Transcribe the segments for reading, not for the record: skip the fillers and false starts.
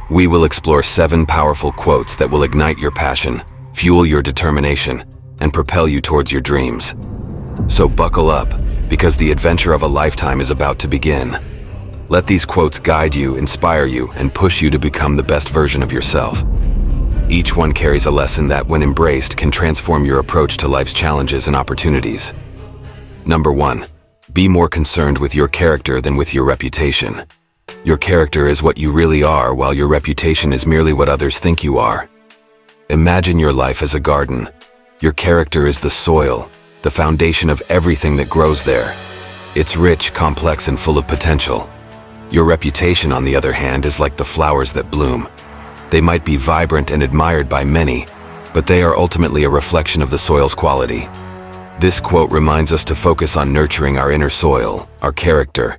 We will explore 7 powerful quotes that will ignite your passion, fuel your determination, and propel you towards your dreams. So buckle up, because the adventure of a lifetime is about to begin. Let these quotes guide you, inspire you, and push you to become the best version of yourself. Each one carries a lesson that, when embraced, can transform your approach to life's challenges and opportunities. Number 1. Be more concerned with your character than with your reputation. Your character is what you really are, while your reputation is merely what others think you are. Imagine your life as a garden. Your character is the soil, the foundation of everything that grows there. It's rich, complex, and full of potential. Your reputation, on the other hand, is like the flowers that bloom. They might be vibrant and admired by many, but they are ultimately a reflection of the soil's quality. This quote reminds us to focus on nurturing our inner soil, our character.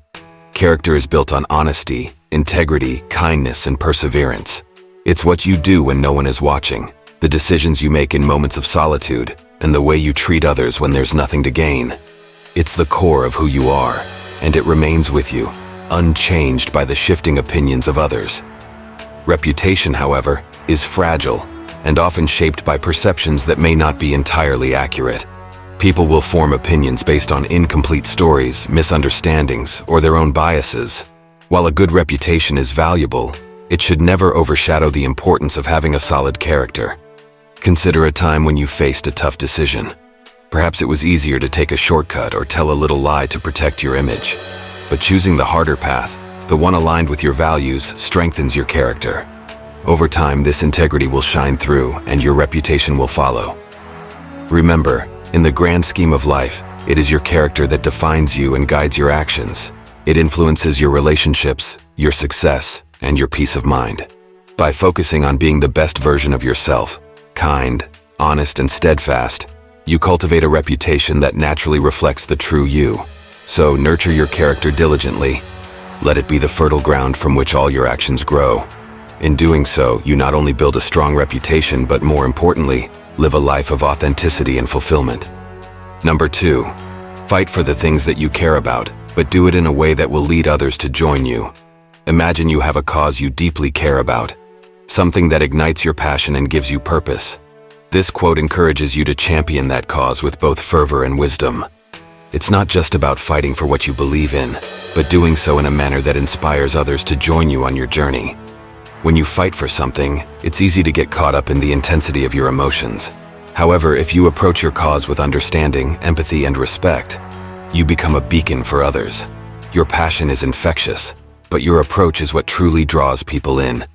Character is built on honesty, integrity, kindness, and perseverance. It's what you do when no one is watching, the decisions you make in moments of solitude, and the way you treat others when there's nothing to gain. It's the core of who you are, and it remains with you, unchanged by the shifting opinions of others. Reputation, however, is fragile and often shaped by perceptions that may not be entirely accurate. People will form opinions based on incomplete stories, misunderstandings, or their own biases. While a good reputation is valuable, it should never overshadow the importance of having a solid character. Consider a time when you faced a tough decision. Perhaps it was easier to take a shortcut or tell a little lie to protect your image. But choosing the harder path, the one aligned with your values, strengthens your character. Over time, this integrity will shine through, and your reputation will follow. Remember, in the grand scheme of life, it is your character that defines you and guides your actions. It influences your relationships, your success, and your peace of mind. By focusing on being the best version of yourself, kind, honest, and steadfast, you cultivate a reputation that naturally reflects the true you. So nurture your character diligently. Let it be the fertile ground from which all your actions grow. In doing so, you not only build a strong reputation, but more importantly, live a life of authenticity and fulfillment. Number 2, fight for the things that you care about, but do it in a way that will lead others to join you. Imagine you have a cause you deeply care about, something that ignites your passion and gives you purpose. This quote encourages you to champion that cause with both fervor and wisdom. It's not just about fighting for what you believe in, but doing so in a manner that inspires others to join you on your journey. When you fight for something, it's easy to get caught up in the intensity of your emotions. However, if you approach your cause with understanding, empathy, and respect, you become a beacon for others. Your passion is infectious, but your approach is what truly draws people in.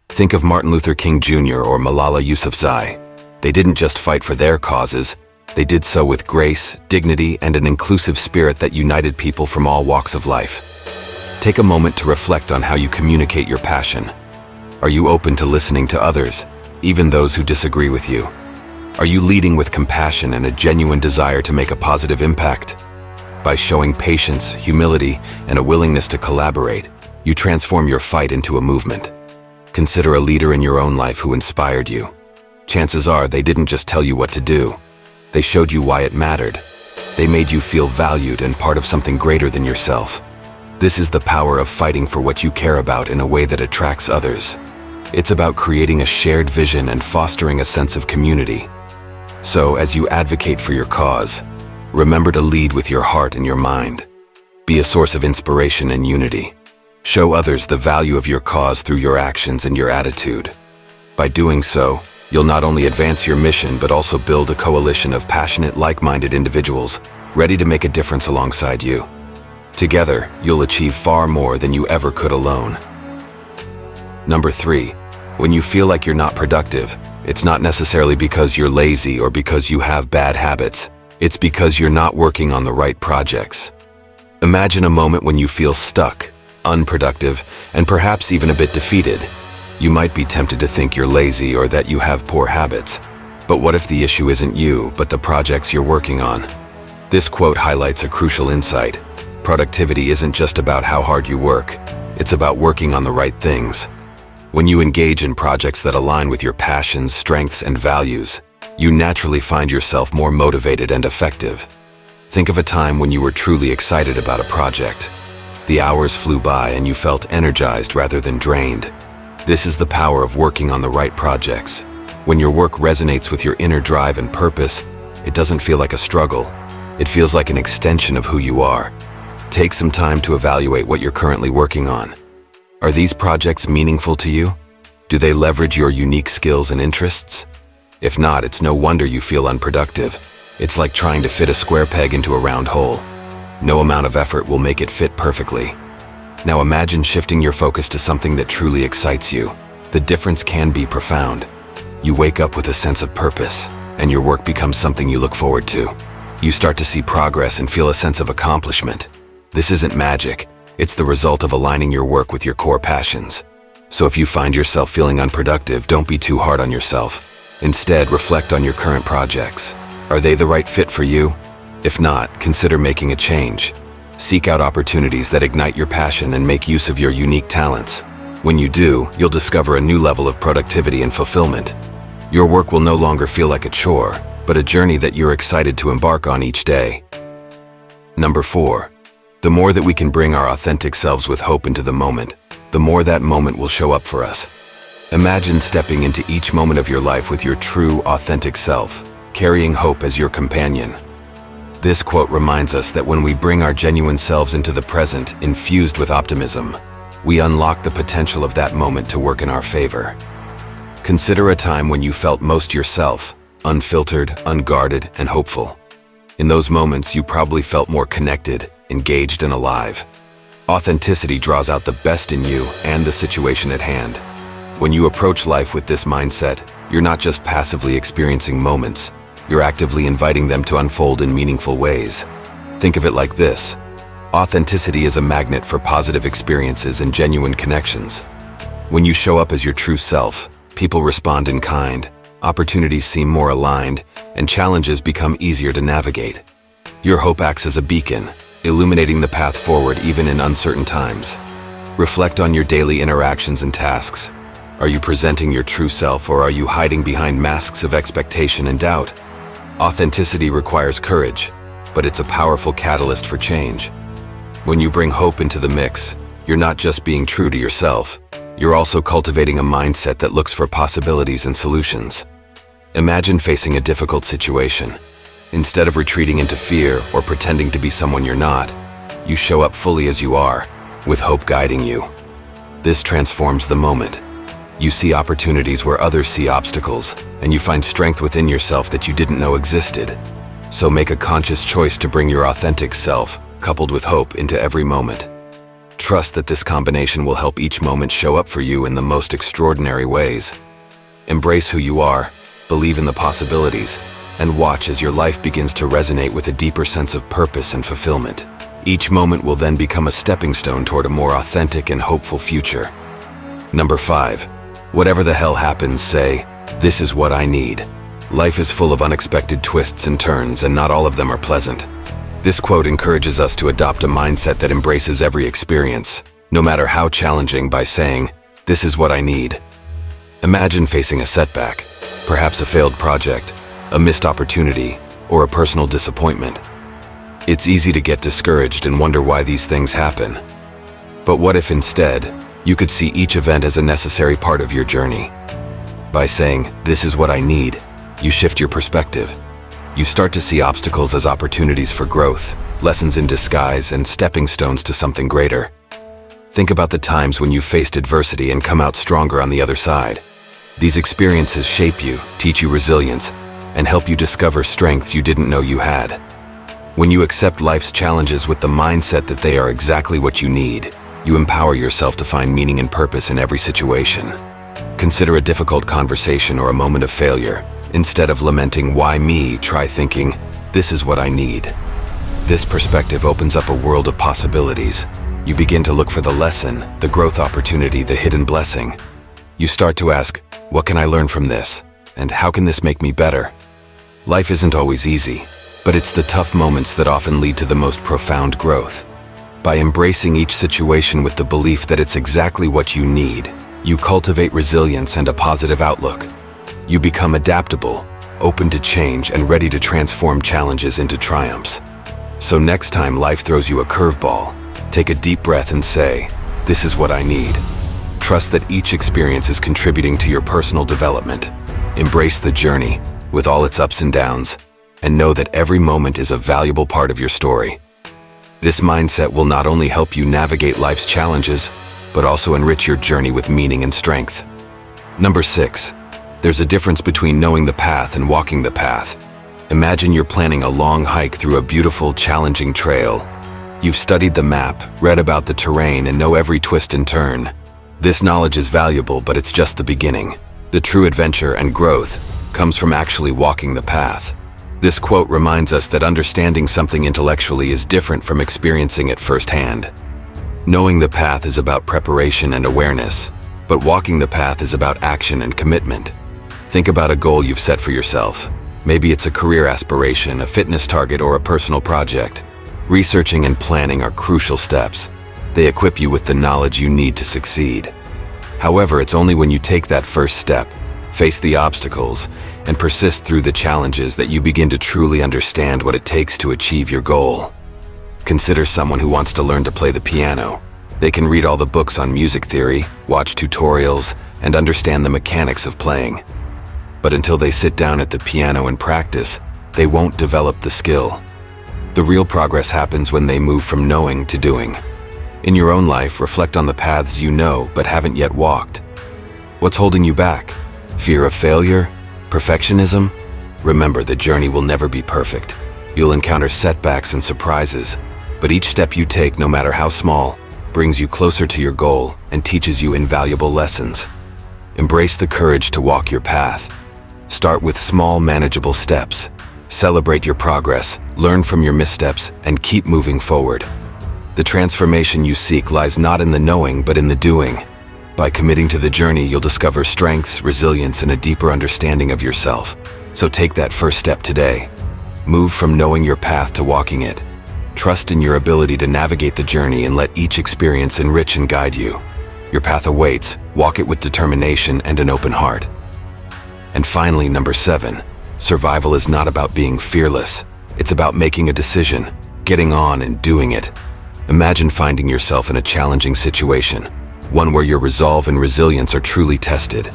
Think of Martin Luther King Jr. or Malala Yousafzai. They didn't just fight for their causes, they did so with grace, dignity, and an inclusive spirit that united people from all walks of life. Take a moment to reflect on how you communicate your passion. Are you open to listening to others, even those who disagree with you? Are you leading with compassion and a genuine desire to make a positive impact? By showing patience, humility, and a willingness to collaborate, you transform your fight into a movement. Consider a leader in your own life who inspired you. Chances are they didn't just tell you what to do. They showed you why it mattered. They made you feel valued and part of something greater than yourself. This is the power of fighting for what you care about in a way that attracts others. It's about creating a shared vision and fostering a sense of community. So, as you advocate for your cause, remember to lead with your heart and your mind. Be a source of inspiration and unity. Show others the value of your cause through your actions and your attitude. By doing so, you'll not only advance your mission, but also build a coalition of passionate, like-minded individuals ready to make a difference alongside you. Together, you'll achieve far more than you ever could alone. Number 3, when you feel like you're not productive, it's not necessarily because you're lazy or because you have bad habits. It's because you're not working on the right projects. Imagine a moment when you feel stuck, unproductive, and perhaps even a bit defeated. You might be tempted to think you're lazy or that you have poor habits. But what if the issue isn't you, but the projects you're working on? This quote highlights a crucial insight. Productivity isn't just about how hard you work. It's about working on the right things. When you engage in projects that align with your passions, strengths, and values, you naturally find yourself more motivated and effective. Think of a time when you were truly excited about a project. The hours flew by and you felt energized rather than drained. This is the power of working on the right projects. When your work resonates with your inner drive and purpose, it doesn't feel like a struggle. It feels like an extension of who you are. Take some time to evaluate what you're currently working on. Are these projects meaningful to you? Do they leverage your unique skills and interests? If not, it's no wonder you feel unproductive. It's like trying to fit a square peg into a round hole. No amount of effort will make it fit perfectly. Now imagine shifting your focus to something that truly excites you. The difference can be profound. You wake up with a sense of purpose, and your work becomes something you look forward to. You start to see progress and feel a sense of accomplishment. This isn't magic. It's the result of aligning your work with your core passions. So if you find yourself feeling unproductive, don't be too hard on yourself. Instead, reflect on your current projects. Are they the right fit for you? If not, consider making a change. Seek out opportunities that ignite your passion and make use of your unique talents. When you do, you'll discover a new level of productivity and fulfillment. Your work will no longer feel like a chore, but a journey that you're excited to embark on each day. Number 4. The more that we can bring our authentic selves with hope into the moment, the more that moment will show up for us. Imagine stepping into each moment of your life with your true, authentic self, carrying hope as your companion. This quote reminds us that when we bring our genuine selves into the present, infused with optimism, we unlock the potential of that moment to work in our favor. Consider a time when you felt most yourself, unfiltered, unguarded, and hopeful. In those moments, you probably felt more connected, engaged, and alive. Authenticity draws out the best in you and the situation at hand. When you approach life with this mindset, you're not just passively experiencing moments, you're actively inviting them to unfold in meaningful ways. Think of it like this. Authenticity is a magnet for positive experiences and genuine connections. When you show up as your true self, people respond in kind, opportunities seem more aligned, and challenges become easier to navigate. Your hope acts as a beacon, illuminating the path forward even in uncertain times. Reflect on your daily interactions and tasks. Are you presenting your true self, or are you hiding behind masks of expectation and doubt? Authenticity requires courage, but it's a powerful catalyst for change. When you bring hope into the mix, you're not just being true to yourself, you're also cultivating a mindset that looks for possibilities and solutions. Imagine facing a difficult situation. Instead of retreating into fear or pretending to be someone you're not, you show up fully as you are, with hope guiding you. This transforms the moment. You see opportunities where others see obstacles, and you find strength within yourself that you didn't know existed. So make a conscious choice to bring your authentic self, coupled with hope, into every moment. Trust that this combination will help each moment show up for you in the most extraordinary ways. Embrace who you are, believe in the possibilities, and watch as your life begins to resonate with a deeper sense of purpose and fulfillment. Each moment will then become a stepping stone toward a more authentic and hopeful future. Number 5. Whatever the hell happens, say, "This is what I need." Life is full of unexpected twists and turns, and not all of them are pleasant. This quote encourages us to adopt a mindset that embraces every experience, no matter how challenging, by saying, "This is what I need." Imagine facing a setback, perhaps a failed project, a missed opportunity, or a personal disappointment. It's easy to get discouraged and wonder why these things happen. But what if instead, you could see each event as a necessary part of your journey? By saying, "This is what I need," you shift your perspective. You start to see obstacles as opportunities for growth, lessons in disguise, and stepping stones to something greater. Think about the times when you faced adversity and come out stronger on the other side. These experiences shape you, teach you resilience, and help you discover strengths you didn't know you had. When you accept life's challenges with the mindset that they are exactly what you need, you empower yourself to find meaning and purpose in every situation. Consider a difficult conversation or a moment of failure. Instead of lamenting, "Why me?" try thinking, "This is what I need." This perspective opens up a world of possibilities. You begin to look for the lesson, the growth opportunity, the hidden blessing. You start to ask, "What can I learn from this? And how can this make me better?" Life isn't always easy, but it's the tough moments that often lead to the most profound growth. By embracing each situation with the belief that it's exactly what you need, you cultivate resilience and a positive outlook. You become adaptable, open to change, and ready to transform challenges into triumphs. So next time life throws you a curveball, take a deep breath and say, "This is what I need." Trust that each experience is contributing to your personal development. Embrace the journey, with all its ups and downs, and know that every moment is a valuable part of your story. This mindset will not only help you navigate life's challenges, but also enrich your journey with meaning and strength. Number 6. There's a difference between knowing the path and walking the path. Imagine you're planning a long hike through a beautiful, challenging trail. You've studied the map, read about the terrain, and know every twist and turn. This knowledge is valuable, but it's just the beginning. The true adventure and growth comes from actually walking the path. This quote reminds us that understanding something intellectually is different from experiencing it firsthand. Knowing the path is about preparation and awareness, but walking the path is about action and commitment. Think about a goal you've set for yourself. Maybe it's a career aspiration, a fitness target, or a personal project. Researching and planning are crucial steps. They equip you with the knowledge you need to succeed. However, it's only when you take that first step, face the obstacles, and persist through the challenges that you begin to truly understand what it takes to achieve your goal. Consider someone who wants to learn to play the piano. They can read all the books on music theory, watch tutorials, and understand the mechanics of playing. But until they sit down at the piano and practice, they won't develop the skill. The real progress happens when they move from knowing to doing. In your own life, reflect on the paths you know but haven't yet walked. What's holding you back? Fear of failure? Perfectionism? Remember, the journey will never be perfect. You'll encounter setbacks and surprises, but each step you take, no matter how small, brings you closer to your goal and teaches you invaluable lessons. Embrace the courage to walk your path. Start with small, manageable steps. Celebrate your progress, learn from your missteps, and keep moving forward. The transformation you seek lies not in the knowing, but in the doing. By committing to the journey, you'll discover strengths, resilience, and a deeper understanding of yourself. So take that first step today. Move from knowing your path to walking it. Trust in your ability to navigate the journey and let each experience enrich and guide you. Your path awaits. Walk it with determination and an open heart. And finally, number 7. Survival is not about being fearless. It's about making a decision, getting on and doing it. Imagine finding yourself in a challenging situation, one where your resolve and resilience are truly tested.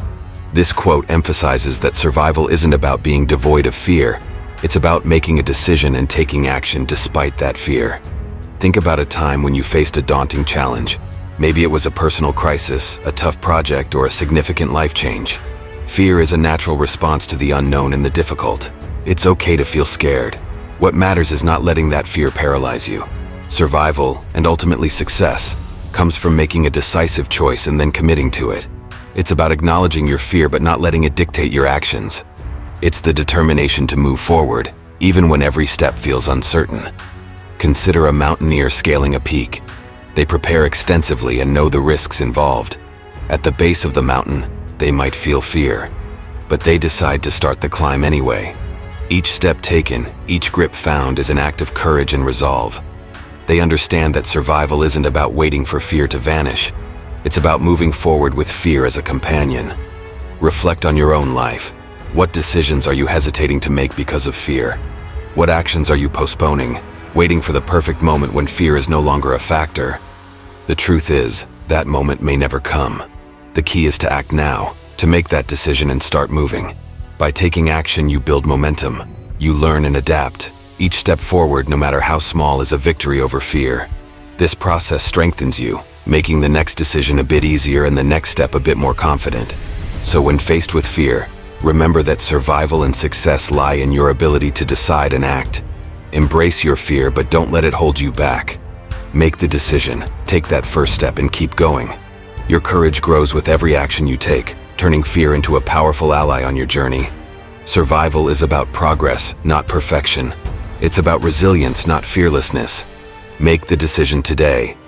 This quote emphasizes that survival isn't about being devoid of fear. It's about making a decision and taking action despite that fear. Think about a time when you faced a daunting challenge. Maybe it was a personal crisis, a tough project, or a significant life change. Fear is a natural response to the unknown and the difficult. It's okay to feel scared. What matters is not letting that fear paralyze you. Survival, and ultimately success, comes from making a decisive choice and then committing to it. It's about acknowledging your fear but not letting it dictate your actions. It's the determination to move forward, even when every step feels uncertain. Consider a mountaineer scaling a peak. They prepare extensively and know the risks involved. At the base of the mountain, they might feel fear, but they decide to start the climb anyway. Each step taken, each grip found is an act of courage and resolve. They understand that survival isn't about waiting for fear to vanish. It's about moving forward with fear as a companion. Reflect on your own life. What decisions are you hesitating to make because of fear? What actions are you postponing, waiting for the perfect moment when fear is no longer a factor? The truth is, that moment may never come. The key is to act now, to make that decision and start moving. By taking action, you build momentum. You learn and adapt. Each step forward, no matter how small, is a victory over fear. This process strengthens you, making the next decision a bit easier and the next step a bit more confident. So when faced with fear, remember that survival and success lie in your ability to decide and act. Embrace your fear, but don't let it hold you back. Make the decision, take that first step, and keep going. Your courage grows with every action you take, turning fear into a powerful ally on your journey. Survival is about progress, not perfection. It's about resilience, not fearlessness. Make the decision today,